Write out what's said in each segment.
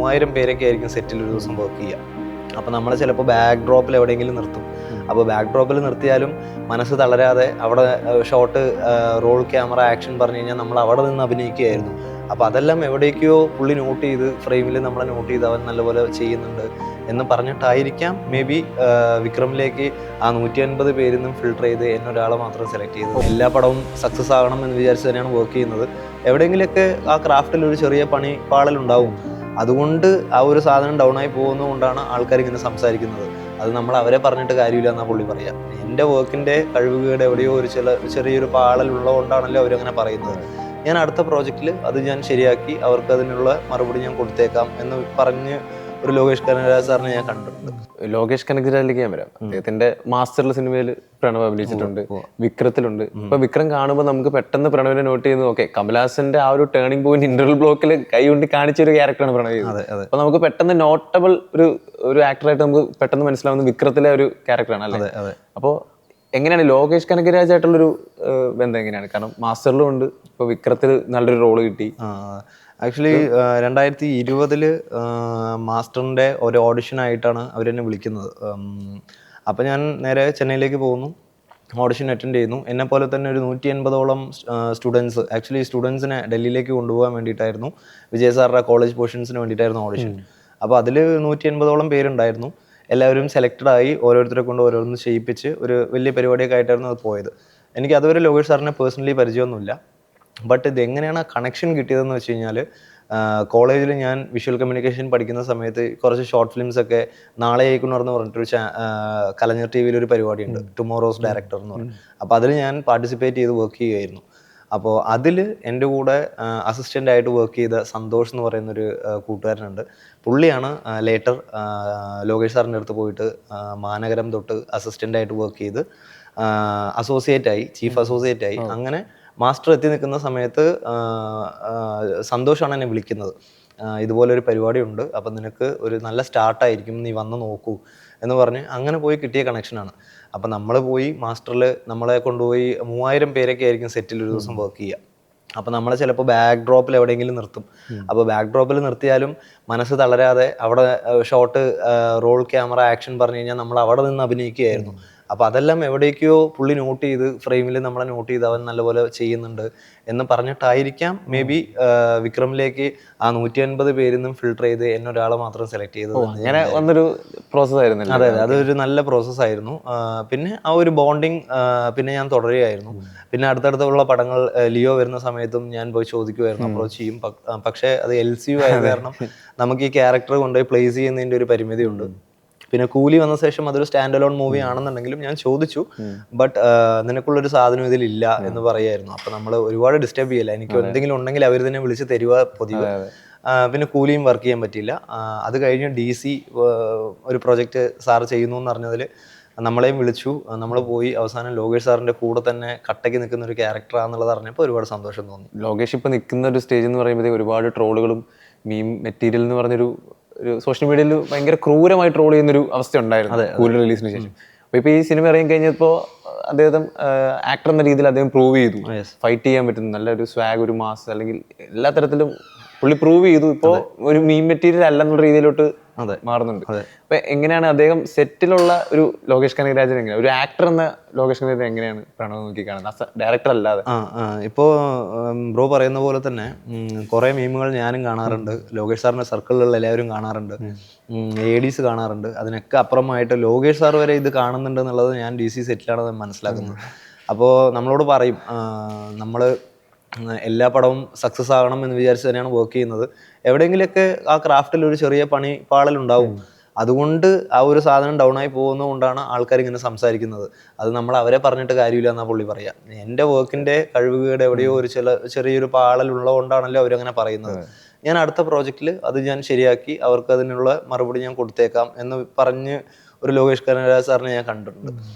3000 പേരൊക്കെ ആയിരിക്കും സെറ്റിൽ ഒരു ദിവസം വർക്ക് ചെയ്യുക. അപ്പോൾ നമ്മൾ ചിലപ്പോൾ ബാക്ക് ഡ്രോപ്പിൽ എവിടെയെങ്കിലും നിർത്തും. അപ്പോൾ ബാക്ക് ഡ്രോപ്പിൽ നിർത്തിയാലും മനസ്സ് തളരാതെ അവിടെ ഷോട്ട്, റോൾ ക്യാമറ, ആക്ഷൻ പറഞ്ഞു കഴിഞ്ഞാൽ നമ്മൾ അവിടെ നിന്ന് അഭിനയിക്കുകയായിരുന്നു. അപ്പോൾ അതെല്ലാം എവിടേക്കോ പുള്ളി നോട്ട് ചെയ്ത്, ഫ്രെയിമിൽ നമ്മളെ നോട്ട് ചെയ്ത് അവൻ നല്ലപോലെ ചെയ്യുന്നുണ്ട് എന്ന് പറഞ്ഞിട്ടായിരിക്കാം മേ ബി വിക്രമിലേക്ക് ആ 150 പേരിൽ നിന്നും ഫിൽട്ടർ ചെയ്ത് എന്നൊരാളെ മാത്രം സെലക്ട് ചെയ്തത്. എല്ലാ പടവും സക്സസ് ആകണം എന്ന് വിചാരിച്ച് തന്നെയാണ് വർക്ക് ചെയ്യുന്നത്. എവിടെയെങ്കിലുമൊക്കെ ആ ക്രാഫ്റ്റിൽ ഒരു ചെറിയ പണിപ്പാളലുണ്ടാവും. അതുകൊണ്ട് ആ ഒരു സാധനം ഡൗൺ ആയി പോകുന്നതുകൊണ്ടാണ് ആൾക്കാർ ഇങ്ങനെ സംസാരിക്കുന്നത്. അത് നമ്മൾ അവരെ പറഞ്ഞിട്ട് കാര്യമില്ല എന്നാ പുള്ളി പറയാം. എൻ്റെ വർക്കിൻ്റെ കഴിവുകേട് എവിടെയോ ഒരു ചെറിയൊരു പാളൽ ഉള്ളതുകൊണ്ടാണല്ലോ അവരങ്ങനെ പറയുന്നത്. ഞാൻ അടുത്ത പ്രോജക്റ്റിൽ അത് ഞാൻ ശരിയാക്കി അവർക്ക് അതിനുള്ള മറുപടി ഞാൻ കൊടുത്തേക്കാം എന്ന് പറഞ്ഞ് ഒരു ലോകേഷ് കനകരാജ് സാറിനെ ഞാൻ കണ്ടിട്ടുണ്ട്. ലോകേഷ് കനകരാജിലേക്ക് ഞാൻ വരാം. അദ്ദേഹത്തിന്റെ മാസ്റ്ററിൽ സിനിമയിൽ പ്രണവ് അഭിനയിച്ചിട്ടുണ്ട്, വിക്രത്തിലുണ്ട്. ഇപ്പൊ വിക്രം കാണുമ്പോൾ നമുക്ക് പെട്ടെന്ന് പ്രണവിനെ നോട്ട് ചെയ്യുന്നത് ഓക്കെ, കമലഹാസന്റെ ആ ഒരു ടേണിംഗ് പോയിന്റ് ഇന്റർവൽ ബ്ലോക്കിൽ കൈ കൊണ്ട് കാണിച്ച ഒരു ക്യാരക്ടറാണ് പ്രണവ് ചെയ്തത്. അപ്പൊ നമുക്ക് പെട്ടെന്ന് നോട്ടബിൾ ഒരു ആക്ടറായിട്ട് നമുക്ക് പെട്ടെന്ന് മനസ്സിലാവുന്ന വിക്രത്തിലെ ഒരു ക്യാരക്ടറാണ് അല്ലേ? അപ്പോൾ എങ്ങനെയാണ് ലോകേഷ് കനകരാജായിട്ടുള്ളൊരു ബന്ധം എങ്ങനെയാണ്? കാരണം മാസ്റ്ററിലും ഉണ്ട്, ഇപ്പൊ വിക്രത്തിൽ നല്ലൊരു റോള് കിട്ടി. ആക്ച്വലി 2020 മാസ്റ്ററിൻ്റെ ഒരു ഓഡിഷനായിട്ടാണ് അവരെന്നെ വിളിക്കുന്നത്. അപ്പോൾ ഞാൻ നേരെ ചെന്നൈയിലേക്ക് പോകുന്നു, ഓഡിഷൻ അറ്റൻഡ് ചെയ്യുന്നു. എന്നെപ്പോലെ തന്നെ ഒരു 180ഓളം സ്റ്റുഡൻസ്, ആക്ച്വലി സ്റ്റുഡൻസിനെ ഡൽഹിയിലേക്ക് കൊണ്ടുപോകാൻ വേണ്ടിയിട്ടായിരുന്നു, വിജയ് സാറിൻ്റെ കോളേജ് പോർഷൻസിന് വേണ്ടിയിട്ടായിരുന്നു ഓഡിഷൻ. അപ്പോൾ അതിൽ 180ഓളം പേരുണ്ടായിരുന്നു. എല്ലാവരും സെലക്റ്റഡ് ആയി, ഓരോരുത്തരെ കൊണ്ട് ഓരോന്ന് ചെയ്യിപ്പിച്ച് ഒരു വലിയ പരിപാടിയൊക്കെ ആയിട്ടായിരുന്നു അത് പോയത്. എനിക്ക് അതുവരെ ലോകേഷ് സാറിനെ പേഴ്സണലി പരിചയമൊന്നുമില്ല. ബട്ട് ഇത് എങ്ങനെയാണ് കണക്ഷൻ കിട്ടിയതെന്ന് വെച്ച് കഴിഞ്ഞാൽ, കോളേജിൽ ഞാൻ വിഷ്വൽ കമ്മ്യൂണിക്കേഷൻ പഠിക്കുന്ന സമയത്ത് കുറച്ച് ഷോർട്ട് ഫിലിംസൊക്കെ നാളെ ആയിക്കുന്ന് പറഞ്ഞിട്ടൊരു കലഞ്ഞർ TV ഒരു പരിപാടിയുണ്ട്, ടുമോറോസ് ഡയറക്ടർ എന്ന് പറഞ്ഞു. അപ്പോൾ അതിൽ ഞാൻ പാർട്ടിസിപ്പേറ്റ് ചെയ്ത് വർക്ക് ചെയ്യുമായിരുന്നു. അപ്പോൾ അതിൽ എൻ്റെ കൂടെ അസിസ്റ്റൻ്റ് ആയിട്ട് വർക്ക് ചെയ്ത സന്തോഷ് എന്ന് പറയുന്നൊരു കൂട്ടുകാരനുണ്ട്. പുള്ളിയാണ് ലേറ്റർ ലോകേഷ് സാറിൻ്റെ അടുത്ത് പോയിട്ട് മാനഗരം തൊട്ട് അസിസ്റ്റൻ്റായിട്ട് വർക്ക് ചെയ്ത് അസോസിയേറ്റായി, ചീഫ് അസോസിയേറ്റായി. അങ്ങനെ മാസ്റ്റർ എത്തി നിൽക്കുന്ന സമയത്ത് സന്തോഷാണ് എന്നെ വിളിക്കുന്നത്. ഇതുപോലൊരു പരിപാടി ഉണ്ട്, അപ്പം നിനക്ക് ഒരു നല്ല സ്റ്റാർട്ടായിരിക്കും, നീ വന്ന് നോക്കൂ എന്ന് പറഞ്ഞ് അങ്ങനെ പോയി കിട്ടിയ കണക്ഷനാണ്. അപ്പം നമ്മൾ പോയി മാസ്റ്ററിൽ നമ്മളെ കൊണ്ടുപോയി 3000 പേരൊക്കെ ആയിരിക്കും സെറ്റിൽ ഒരു ദിവസം വർക്ക് ചെയ്യുക. അപ്പോൾ നമ്മളെ ചിലപ്പോൾ ബാക്ക് ഡ്രോപ്പിൽ എവിടെയെങ്കിലും നിർത്തും. അപ്പോൾ ബാക്ക് ഡ്രോപ്പിൽ നിർത്തിയാലും മനസ്സ് തളരാതെ അവിടെ ഷോട്ട്, റോൾ ക്യാമറ, ആക്ഷൻ പറഞ്ഞു കഴിഞ്ഞാൽ നമ്മൾ അവിടെ നിന്ന് അഭിനയിക്കുകയായിരുന്നു. അപ്പോൾ അതെല്ലാം എവിടേക്കോ പുള്ളി നോട്ട് ചെയ്ത്, ഫ്രെയിമിൽ നമ്മളെ നോട്ട് ചെയ്ത് അവൻ നല്ലപോലെ ചെയ്യുന്നുണ്ട് എന്ന് പറഞ്ഞിട്ടായിരിക്കാം മേ ബി വിക്രമിലേക്ക് ആ 150 പേരിൽ നിന്നും ഫിൽട്ടർ ചെയ്ത് എന്നൊരാളെ മാത്രം സെലക്ട് ചെയ്തത്. അങ്ങനെ വന്നൊരു പ്രോസസ് ആയിരുന്നു. അതെ, അതൊരു നല്ല പ്രോസസ്സായിരുന്നു. പിന്നെ ആ ഒരു ബോണ്ടിങ് പിന്നെ ഞാൻ തുടരുകയായിരുന്നു. പിന്നെ അടുത്തടുത്തുള്ള പടങ്ങൾ ലിയോ വരുന്ന സമയത്തും ഞാൻ പോയി ചോദിക്കുമായിരുന്നു, അപ്രോച്ച് ചെയ്യും. പക്ഷേ അത് LCU ആയത് കാരണം നമുക്ക് ഈ ക്യാരക്ടർ കൊണ്ടുപോയി പ്ലേസ് ചെയ്യുന്നതിൻ്റെ ഒരു പരിമിതിയുണ്ട്. പിന്നെ കൂലി വന്ന ശേഷം അതൊരു സ്റ്റാൻഡ് അലോൺ മൂവി ആണെന്നുണ്ടെങ്കിലും ഞാൻ ചോദിച്ചു, ബട്ട് നിനക്കുള്ളൊരു സാധനം ഇതിലില്ല എന്ന് പറയായിരുന്നു. അപ്പോൾ നമ്മൾ ഒരുപാട് ഡിസ്റ്റർബ് ചെയ്യില്ല, എനിക്ക് എന്തെങ്കിലും ഉണ്ടെങ്കിൽ അവർ തന്നെ വിളിച്ച് തരുക പതിവ്. പിന്നെ കൂലിയും വർക്ക് ചെയ്യാൻ പറ്റിയില്ല. അത് കഴിഞ്ഞ് DC ഒരു പ്രൊജക്റ്റ് സാറ് ചെയ്യുന്നു എന്ന് പറഞ്ഞതിൽ നമ്മളെയും വിളിച്ചു. നമ്മൾ പോയി അവസാനം ലോകേഷ് സാറിൻ്റെ കൂടെ തന്നെ കട്ടയ്ക്ക് നിൽക്കുന്ന ഒരു ക്യാരക്ടറാണെന്നുള്ളത് അറിഞ്ഞപ്പോൾ ഒരുപാട് സന്തോഷം തോന്നി. ലോകേഷ് ഇപ്പോൾ നിൽക്കുന്ന ഒരു സ്റ്റേജ് എന്ന് പറയുമ്പോഴത്തേക്ക് ഒരുപാട് ട്രോളുകളും മീം മെറ്റീരിയൽ എന്ന് പറഞ്ഞൊരു സോഷ്യൽ മീഡിയയിൽ ഭയങ്കര ക്രൂരമായി ട്രോൾ ചെയ്യുന്നൊരു അവസ്ഥ ഉണ്ടായിരുന്നു കൂലി റിലീസിന് ശേഷം. അപ്പോൾ ഇപ്പോൾ ഈ സിനിമ ഇറങ്ങി കഴിഞ്ഞപ്പോൾ അദ്ദേഹം ആക്ടർ എന്ന രീതിയിൽ അദ്ദേഹം പ്രൂവ് ചെയ്തു, ഫൈറ്റ് ചെയ്യാൻ പറ്റുന്നു, നല്ലൊരു സ്വാഗ്, ഒരു മാസ്, അല്ലെങ്കിൽ എല്ലാ തരത്തിലും പുള്ളി പ്രൂവ് ചെയ്തു. ഇപ്പോൾ ഒരു മീം മെറ്റീരിയൽ അല്ലെന്നുള്ള രീതിയിലോട്ട് മാറുന്നുണ്ട്. അപ്പൊ എങ്ങനെയാണ് അദ്ദേഹം സെറ്റിലുള്ള ഒരു ലോകേഷ് കനകരാജൻ, എങ്ങനെ ഒരു ആക്ടർ എന്ന ലോകേഷ് കനകരാജൻ എങ്ങനെയാണ് പ്രണവ് നോക്കി കാണുന്നത്, ഡയറക്ടർ അല്ലാതെ? ഇപ്പോൾ ബ്രോ പറയുന്ന പോലെ തന്നെ കുറേ മീമുകൾ ഞാനും കാണാറുണ്ട്, ലോകേഷ് സാറിന്റെ സർക്കിളിലുള്ള എല്ലാവരും കാണാറുണ്ട്, ADs കാണാറുണ്ട്. അതിനൊക്കെ അപ്പുറമായിട്ട് ലോകേഷ് സാർ വരെ ഇത് കാണുന്നുണ്ട് എന്നുള്ളത് ഞാൻ DC സെറ്റിലാണെന്ന് മനസ്സിലാക്കുന്നത്. അപ്പോൾ നമ്മളോട് പറയും, നമ്മൾ എല്ലാ പടവും സക്സസ് ആകണം എന്ന് വിചാരിച്ച് തന്നെയാണ് വർക്ക് ചെയ്യുന്നത്. എവിടെയെങ്കിലുമൊക്കെ ആ ക്രാഫ്റ്റിൽ ഒരു ചെറിയ പണിപ്പാളലുണ്ടാവും. അതുകൊണ്ട് ആ ഒരു സാധനം ഡൗൺ ആയി പോകുന്നതുകൊണ്ടാണ് ആൾക്കാർ ഇങ്ങനെ സംസാരിക്കുന്നത്. അത് നമ്മൾ അവരെ പറഞ്ഞിട്ട് കാര്യമില്ല എന്നാ പുള്ളി പറയാം. എൻ്റെ വർക്കിൻ്റെ കഴിവുകേട് എവിടെയോ ഒരു ചെറിയൊരു പാളൽ ഉള്ളതുകൊണ്ടാണല്ലോ അവരങ്ങനെ പറയുന്നത്. ഞാൻ അടുത്ത പ്രോജക്റ്റിൽ അത് ഞാൻ ശരിയാക്കി അവർക്ക് അതിനുള്ള മറുപടി ഞാൻ കൊടുത്തേക്കാം എന്ന് പറഞ്ഞ് ഒരു ലോകേഷ് കനകരാജ് സാറിനെ ഞാൻ കണ്ടിട്ടുണ്ട്.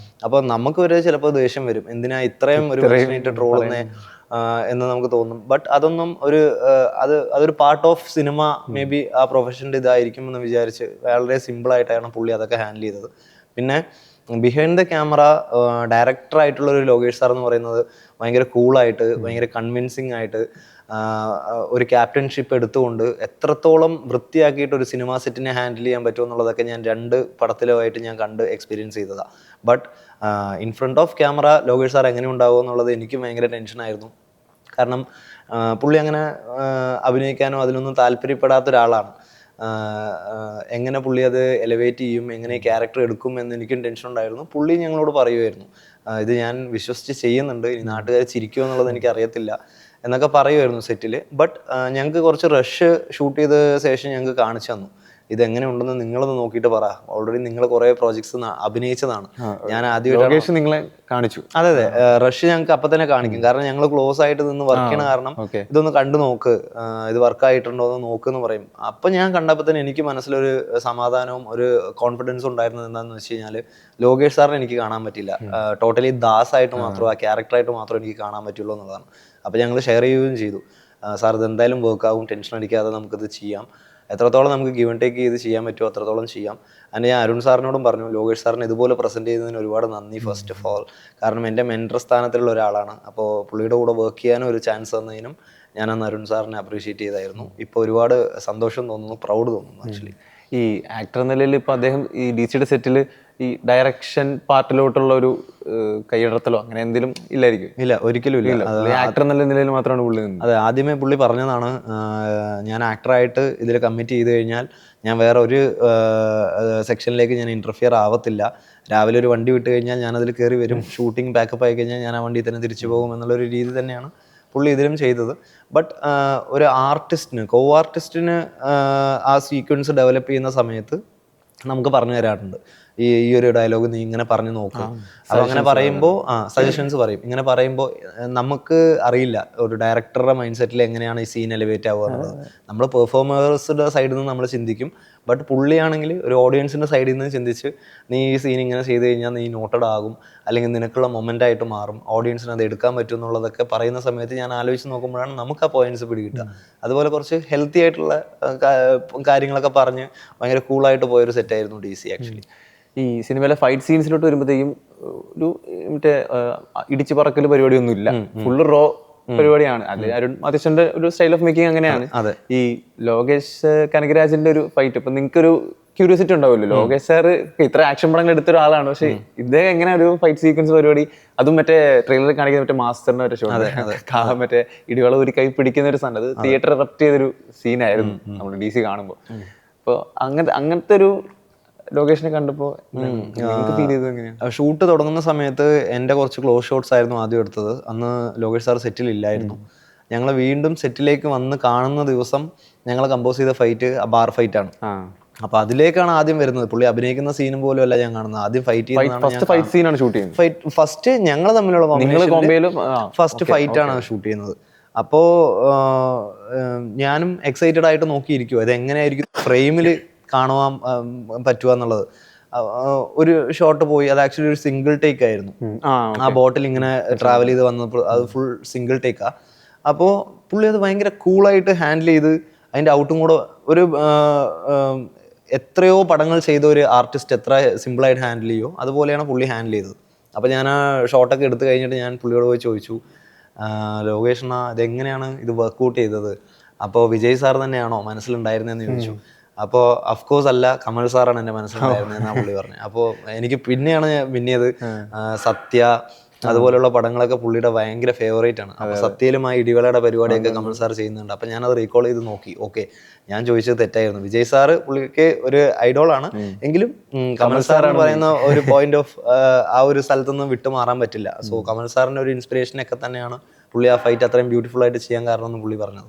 അപ്പോൾ നമുക്ക് വരെ ചിലപ്പോൾ ദേഷ്യം വരും, എന്തിനാ ഇത്രയും ഒരു പ്രശ്നമായിട്ട് ട്രോളുന്നേ എന്ന് നമുക്ക് തോന്നും. ബട്ട് അതൊന്നും അതൊരു part of cinema, may be ആ പ്രൊഫഷൻ്റെ ഇതായിരിക്കും എന്ന് വിചാരിച്ച് വളരെ സിമ്പിളായിട്ടാണ് പുള്ളി അതൊക്കെ ഹാൻഡിൽ ചെയ്തത്. പിന്നെ ബിഹൈൻഡ് ദ ക്യാമറ ഡയറക്ടറായിട്ടുള്ളൊരു ലോകേഷ് സാർ എന്ന് പറയുന്നത് ഭയങ്കര കൂളായിട്ട്, ഭയങ്കര കൺവിൻസിങ് ആയിട്ട് ഒരു ക്യാപ്റ്റൻഷിപ്പ് എടുത്തുകൊണ്ട് എത്രത്തോളം വൃത്തിയാക്കിയിട്ട് ഒരു സിനിമാ സെറ്റിനെ ഹാൻഡിൽ ചെയ്യാൻ പറ്റുമോ എന്നുള്ളതൊക്കെ ഞാൻ 2 പടത്തിലുമായിട്ട് ഞാൻ കണ്ട് എക്സ്പീരിയൻസ് ചെയ്തതാണ്. But in front of camera Lokesh sir എങ്ങനെ ഉണ്ടാവുമോ എന്നുള്ളത് എനിക്കും ഭയങ്കര ടെൻഷനായിരുന്നു. കാരണം പുള്ളി അങ്ങനെ അഭിനയിക്കാനോ അതിലൊന്നും താല്പര്യപ്പെടാത്ത ഒരാളാണ്. എങ്ങനെ പുള്ളി അത് എലിവേറ്റ് ചെയ്യും, എങ്ങനെ ക്യാരക്ടർ എടുക്കും എന്ന് എനിക്കും ടെൻഷൻ ഉണ്ടായിരുന്നു. പുള്ളി ഞങ്ങളോട് പറയുമായിരുന്നു, ഇത് ഞാൻ വിശ്വസിച്ച് ചെയ്യുന്നുണ്ട്, ഇനി നാട്ടുകാർ ചിരിക്കുമോ എന്നുള്ളത് എനിക്കറിയത്തില്ല എന്നൊക്കെ പറയുമായിരുന്നു സെറ്റിൽ. ബട്ട് ഞങ്ങൾക്ക് കുറച്ച് റഷ് ഷൂട്ട് ചെയ്ത ശേഷം ഞങ്ങൾക്ക് കാണിച്ചു തന്നു, ഇതെങ്ങനെ ഉണ്ടെന്ന് നിങ്ങളൊന്ന് നോക്കിയിട്ട് പറ, ഓൾറെഡി നിങ്ങൾ കുറേ പ്രോജക്ട്സ് അഭിനയിച്ചതാണ്, ഞാൻ ആദ്യമായിട്ട് നിങ്ങളെ കാണിച്ചു. അതെ റഷ് ഞങ്ങൾക്ക് അപ്പം തന്നെ കാണിക്കും. കാരണം ഞങ്ങൾ ക്ലോസ് ആയിട്ട് നിന്ന് വർക്ക് ചെയ്യണ കാരണം ഇതൊന്ന് കണ്ടു നോക്ക്, ഇത് വർക്ക് ആയിട്ടുണ്ടോ എന്ന് നോക്കെന്ന് പറയും. അപ്പം ഞാൻ കണ്ടപ്പോൾ തന്നെ എനിക്ക് മനസ്സിലൊരു സമാധാനവും ഒരു കോൺഫിഡൻസും ഉണ്ടായിരുന്നത് എന്താണെന്ന് വെച്ച് കഴിഞ്ഞാൽ, ലോകേഷ് സാറിനെ എനിക്ക് കാണാൻ പറ്റില്ല, ടോട്ടലി ദാസായിട്ട് മാത്രം, ആ ക്യാരക്ടറായിട്ട് മാത്രം എനിക്ക് കാണാൻ പറ്റുള്ളൂ എന്നുള്ളതാണ്. അപ്പോൾ ഞങ്ങൾ ഷെയർ ചെയ്യുകയും ചെയ്തു, സാർ ഇത് എന്തായാലും വർക്കാവും, ടെൻഷൻ അടിക്കാതെ നമുക്കിത് ചെയ്യാം, എത്രത്തോളം നമുക്ക് ഗിവ് ആൻഡ് ടേക്ക് ചെയ്ത് ചെയ്യാൻ പറ്റുമോ അത്രത്തോളം ചെയ്യാം. അതിന് ഞാൻ അരുൺ സാറിനോടും പറഞ്ഞു, ലോകേഷ് സാറിന് ഇതുപോലെ പ്രസൻറ്റ് ചെയ്തതിന് ഒരുപാട് നന്ദി ഫസ്റ്റ് ഓഫ് ഓൾ. കാരണം എൻ്റെ മെൻറ്റർ സ്ഥാനത്തുള്ള ഒരാളാണ്. അപ്പോൾ പുള്ളിയുടെ കൂടെ വർക്ക് ചെയ്യാനും ഒരു ചാൻസ് തന്നതിനും ഞാൻ അന്ന് അരുൺ സാറിനെ അപ്രീഷിയേറ്റ് ചെയ്തായിരുന്നു. ഇപ്പോൾ ഒരുപാട് സന്തോഷം തോന്നുന്നു, പ്രൗഡ് തോന്നുന്നു ആക്ച്വലി. ഈ ആക്ടർ നിലയിൽ ഇപ്പോൾ അദ്ദേഹം ഈ DC-യുടെ സെറ്റിൽ ഈ ഡയറക്ഷൻ പാർട്ടിലോട്ടുള്ള ഒരു കൈയടർത്തലോ അങ്ങനെ എന്തെങ്കിലും ഇല്ലായിരിക്കും? ഇല്ല, ഒരിക്കലും ഇല്ല. ആക്ടർ എന്നുള്ള നിലയിൽ മാത്രമാണ് പുള്ളി നിന്നത്. അതെ, ആദ്യമേ പുള്ളി പറഞ്ഞതാണ്, ഞാൻ ആക്ടറായിട്ട് ഇതിൽ കമ്മിറ്റ് ചെയ്ത് കഴിഞ്ഞാൽ ഞാൻ വേറെ ഒരു സെക്ഷനിലേക്ക് ഞാൻ ഇൻ്റർഫിയർ ആവത്തില്ല, രാവിലെ ഒരു വണ്ടി വിട്ട് കഴിഞ്ഞാൽ ഞാനതിൽ കയറി വരും, ഷൂട്ടിംഗ് പാക്കപ്പ് ആയി കഴിഞ്ഞാൽ ഞാൻ ആ വണ്ടിയിൽ തന്നെ തിരിച്ചു പോകും എന്നുള്ളൊരു രീതി തന്നെയാണ് പുള്ളി ഇതിലും ചെയ്തത്. ബട്ട് ഒരു ആർട്ടിസ്റ്റിന്, ആർട്ടിസ്റ്റിന് ആ സീക്വൻസ് ഡെവലപ്പ് ചെയ്യുന്ന സമയത്ത് നമുക്ക് പറഞ്ഞു തരാറുണ്ട്, ഈ ഒരു ഡയലോഗ് നീ ഇങ്ങനെ പറഞ്ഞു നോക്കുക. അപ്പോൾ അങ്ങനെ പറയുമ്പോൾ സജഷൻസ് പറയും. ഇങ്ങനെ പറയുമ്പോൾ നമുക്ക് അറിയില്ല ഒരു ഡയറക്ടറുടെ മൈൻഡ് സെറ്റിൽ എങ്ങനെയാണ് ഈ സീൻ എലിവേറ്റ് ആവുക എന്നുള്ളത്. നമ്മൾ പെർഫോമേഴ്സിൻ്റെ സൈഡിൽ നിന്ന് നമ്മൾ ചിന്തിക്കും. ബട്ട് പുള്ളിയാണെങ്കിൽ ഒരു ഓഡിയൻസിൻ്റെ സൈഡിൽ നിന്ന് ചിന്തിച്ച്, നീ ഈ സീൻ ഇങ്ങനെ ചെയ്ത് കഴിഞ്ഞാൽ നീ നോട്ടഡ് ആകും, അല്ലെങ്കിൽ നിനക്കുള്ള മൊമെൻ്റ് ആയിട്ട് മാറും, ഓഡിയൻസിന് അത് എടുക്കാൻ പറ്റും എന്നുള്ളതൊക്കെ പറയുന്ന സമയത്ത് ഞാൻ ആലോചിച്ച് നോക്കുമ്പോഴാണ് നമുക്ക് ആ പോയിന്റ്സ് പിടികിട്ടുക. അതുപോലെ കുറച്ച് ഹെൽത്തി ആയിട്ടുള്ള കാര്യങ്ങളൊക്കെ പറഞ്ഞ് ഭയങ്കര കൂളായിട്ട് പോയൊരു സെറ്റായിരുന്നു DC ആക്ച്വലി. ഈ സിനിമയിലെ ഫൈറ്റ് സീൻസിലോട്ട് വരുമ്പോഴത്തേക്കും ഒരു മറ്റേ ഇടിച്ചു പറക്കൽ പരിപാടിയൊന്നും ഇല്ല, ഫുള്ള് റോ പരിപാടിയാണ്. അത് അരുൺ മാത്യച്ചന്റെ ഒരു സ്റ്റൈൽ ഓഫ് മേക്കിംഗ് അങ്ങനെയാണ്. ഈ ലോകേഷ് കനകരാജിന്റെ ഒരു ഫൈറ്റ്, ഇപ്പൊ നിങ്ങൾക്കൊരു ക്യൂരിയോസിറ്റി ഉണ്ടാവുമല്ലോ, ലോകേഷ് സാർ ഇത്ര ആക്ഷൻ പടങ്ങൾ എടുത്ത ഒരാളാണ്, പക്ഷെ ഇദ്ദേഹം എങ്ങനെ ഒരു ഫൈറ്റ് സീക്വൻസ് പരിപാടി, അതും മറ്റേ ട്രെയിലറിൽ കാണിക്കുന്ന മറ്റേ മാസ്റ്ററിന്റെ മറ്റേ ഷോ, മറ്റേ ഇടിവള ഒരു കൈ പിടിക്കുന്ന ഒരു സാധനം, അത് തിയേറ്റർ റെപ്റ്റ് ചെയ്തൊരു സീനായിരുന്നു നമ്മൾ DC കാണുമ്പോൾ. അപ്പോൾ അങ്ങനത്തെ ഒരു ലൊക്കേഷനെ കണ്ടപ്പോൾ ഫീൽ ചെയ്തത് എങ്ങനെയാണ്? ഷൂട്ട് തുടങ്ങുന്ന സമയത്ത് എൻ്റെ കുറച്ച് ക്ലോസ് ഷോട്ട്സ് ആയിരുന്നു ആദ്യം എടുത്തത്. അന്ന് ലോകേഷ് സാർ സെറ്റിൽ ഇല്ലായിരുന്നു. ഞങ്ങൾ വീണ്ടും സെറ്റിലേക്ക് വന്ന് കാണുന്ന ദിവസം ഞങ്ങൾ കമ്പോസ് ചെയ്ത ഫൈറ്റ് ബാർ ഫൈറ്റ് ആണ്. അപ്പൊ അതിലേക്കാണ് ആദ്യം വരുന്നത്. പുള്ളി അഭിനയിക്കുന്ന സീനും പോലും അല്ല ഞാൻ കാണുന്നത്, ആദ്യം ഫസ്റ്റ് ഞങ്ങൾ തമ്മിലുള്ള ഫസ്റ്റ് ഫൈറ്റ് ആണ് ഷൂട്ട് ചെയ്യുന്നത്. അപ്പോൾ ഞാനും എക്സൈറ്റഡ് ആയിട്ട് നോക്കിയിരിക്കുവോ ഇത് എങ്ങനെയായിരിക്കും ഫ്രെയിമിൽ കാണുവാൻ പറ്റുക എന്നുള്ളത്. ഒരു ഷോട്ട് പോയി, അത് ആക്ച്വലി ഒരു സിംഗിൾ ടേക്ക് ആയിരുന്നു. ആ ബോട്ടിൽ ഇങ്ങനെ ട്രാവൽ ചെയ്ത് വന്നപ്പോൾ അത് ഫുൾ സിംഗിൾ ടേക്കാ. അപ്പോൾ പുള്ളി അത് ഭയങ്കര കൂളായിട്ട് ഹാൻഡിൽ ചെയ്ത് അതിൻ്റെ ഔട്ടും കൂടെ ഒരു എത്രയോ പടങ്ങൾ ചെയ്ത ഒരു ആർട്ടിസ്റ്റ് എത്ര സിമ്പിളായിട്ട് ഹാൻഡിൽ ചെയ്യുമോ അതുപോലെയാണ് പുള്ളി ഹാൻഡിൽ ചെയ്തത്. അപ്പോൾ ഞാൻ ആ ഷോട്ടൊക്കെ എടുത്തു കഴിഞ്ഞിട്ട് ഞാൻ പുള്ളിയോട് പോയി ചോദിച്ചു, ലോകേഷ് ഇതെങ്ങനെയാണ് ഇത് വർക്കൗട്ട് ചെയ്തത്? അപ്പോൾ വിജയ് സാർ തന്നെയാണോ മനസ്സിലുണ്ടായിരുന്നതെന്ന് ചോദിച്ചു. അപ്പോൾ അഫ്കോഴ്സ് അല്ല, കമൽ സാറാണ് എൻ്റെ മനസ്സിലുണ്ടായിരുന്നതെന്നാണ് പുള്ളി പറഞ്ഞത്. അപ്പോൾ എനിക്ക് പിന്നെയാണ് പിന്നെയത് സത്യ അതുപോലെയുള്ള പടങ്ങളൊക്കെ പുള്ളിയുടെ ഭയങ്കര ഫേവറേറ്റ് ആണ്. അപ്പോൾ സത്യയിലും ആ ഇടിവേളയുടെ പരിപാടിയൊക്കെ കമൽ സാർ ചെയ്യുന്നുണ്ട്. അപ്പോൾ ഞാനത് റീകോൾ ചെയ്ത് നോക്കി. ഓക്കെ, ഞാൻ ചോദിച്ചത് തെറ്റായിരുന്നു. വിജയ് സാറ് പുള്ളിക്ക് ഒരു ഐഡോളാണ്, എങ്കിലും കമൽ സാർ എന്ന് പറയുന്ന ഒരു പോയിന്റ് ഓഫ് ആ ഒരു സ്ഥലത്തുനിന്ന് വിട്ടു മാറാൻ പറ്റില്ല. സോ കമൽ സാറിൻ്റെ ഒരു ഇൻസ്പിറേഷനൊക്കെ തന്നെയാണ് പുള്ളി ആ ഫൈറ്റ് അത്രയും ബ്യൂട്ടിഫുൾ ആയിട്ട് ചെയ്യാൻ കാരണം എന്ന് പുള്ളി പറഞ്ഞത്.